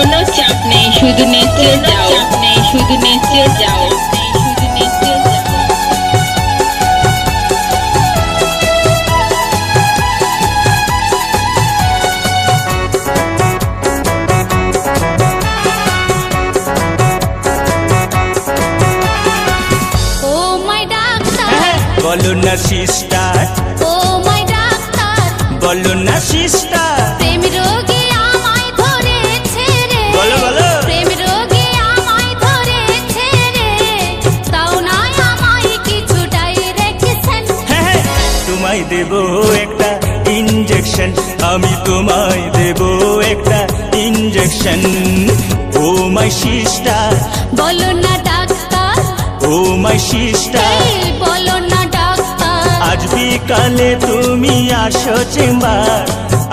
কোনো চাপ নেই, শুধু নেচে যাও, চাপ নেই, শুধু নেচে যাও, শুধু নেচে যাও। ও মাই ডাক্তার, বলো না সিস্টার, ও মাই ডাক্তার, বলো না সিস্টার, প্রেম রোগে আমায় ধরেছে রে, বলো বলো। প্রেম রোগে আমায় ধরেছে রে, তাও নয় আমায় কিছু ডাইরেকশন। হ্যাঁ তোমায় দেব একটা ইনজেকশন, আমি তোমায় দেব একটা ইনজেকশন। ও মাই সিস্টার, বলো না ডাক্তার, ও মাই সিস্টার, এই বলো না ডাক্তার, আজ বিকালে তুমি আসো চেম্বার,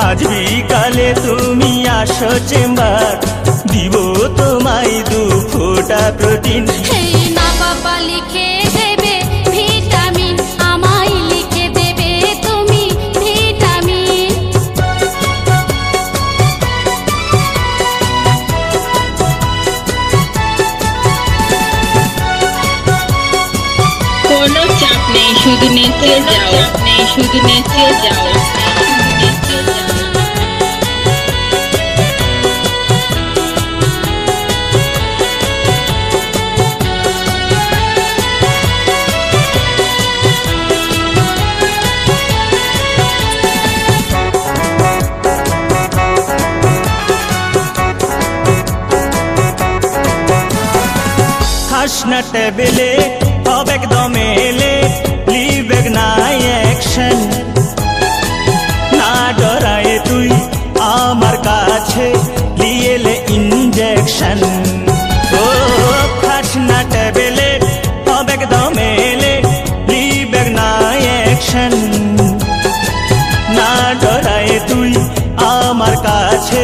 আজ বিকালে তুমি আসো চেম্বার, দিব তোমায় 2 ফোঁটা প্রোটিন। এই না বাবা লিখে দেবে ভিটামিন, আমায় লিখে দেবে তুমি ভিটামিন। কোনো চাপ নেই, শুধু নেচে যাও, চাপ নেই, শুধু নেচে যাও, শুধু নেচে যাও। খাস না টেবিলে হবে একদম এলে, লিবেক না অ্যাকশন, না ডরায় তুই আমার কাছে লিয়েলে ইনজেকশন। ও খাস না টেবিলে হবে একদম এলে, লিবেক না অ্যাকশন, না ডরায় তুই আমার কাছে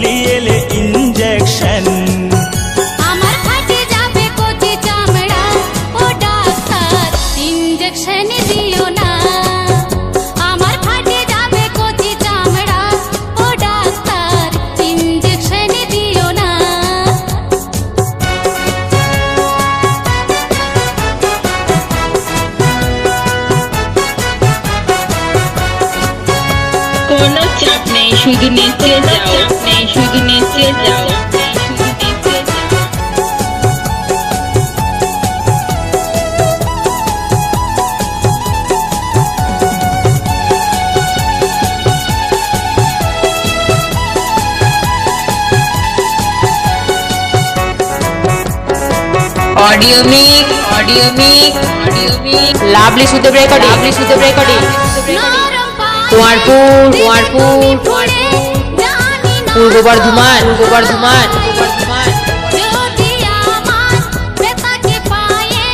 লিয়েলে ইনজেকশন। আমার ফাটে যাবে কচি চামড়া, ও ডাক্তার ইনজেকশন দিও না। আমার ফাটে যাবে কচি চামড়া, ও ডাক্তার ইনজেকশন দিও না। কোনো চাপ নেই, শুধু নেচে যাও, চাপ নেই, শুধু নেচে যাও, শুধু নেচে যাও। Audio mic, audio mic, audio mic. Lovely Sudeb recording, lovely Sudeb recording, নরম পায়ে কুমারপুর, কুমারপুর, পড়ে জানি না পূর্ব বর্ধমান, পূর্ব বর্ধমান, পূর্ব বর্ধমান। যদি আমার বেতাকে পায়ে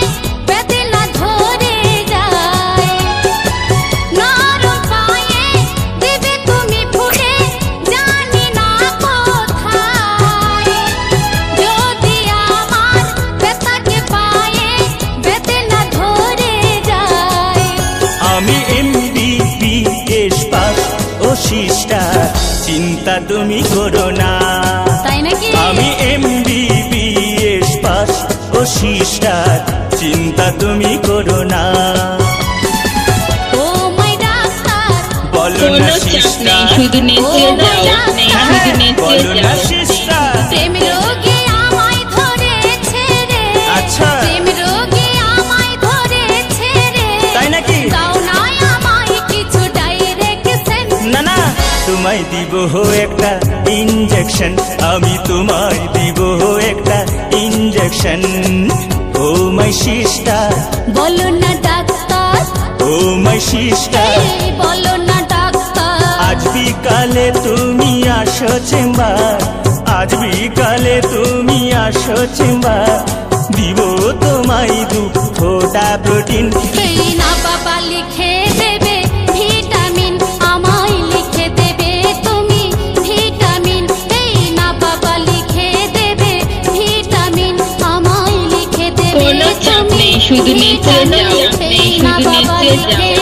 বেদনা ধরে যায়, নরম পায়ে দিবে তুমি ফুটে জানি না কোথায়। যদি আমার বেতাকে পায়ে বেদনা ধরে যায়, আমি MBBS পাস, ও সিস্টার চিন্তা তুমি করো না। তাই নাকি? আমি MBBS পাস, ও সিস্টার চিন্তা তুমি করো না। ও মাই ডাক্তার, বলো না কোনো চাপ নেই, সিস্টার, শুধু নেচে যাও, নেই, শুধু নেচে বলো না যাও। সিস্টার। প্রেম রোগে আমায় ধরেছে রে, আচ্ছা। প্রেম রোগে আমায় ধরেছে রে, তাই নাকি? তাও নয় আমায় কিছু ডাইরেকশন। না না তোমায় দিব একটা ইনজেকশন, আমি তোমায় দিব একটা ইনজেকশন। ও মাই সিস্টার, বলো না ডাক্তার, ও মাই সিস্টার, এই বলো না ডাক্তার, আজ বিকালে তুমি আসো চেম্বার, আজ বিকালে তুমি আসো চেম্বার, দিব তোমায় 2 ফোঁটা প্রোটিন। এই না বাবা লিখে দেবে ভিটামিন, আমায় লিখে দেবে তুমি ভিটামিন। এই না বাবা লিখে দেবে ভিটামিন, আমায় লিখে দেবে কোনো চাপ তুমি নেই, শুধু নেচে যাও, ভিটামিন। চাপ নেই, এই না শুধু বাবা নেচে লিখে যাও।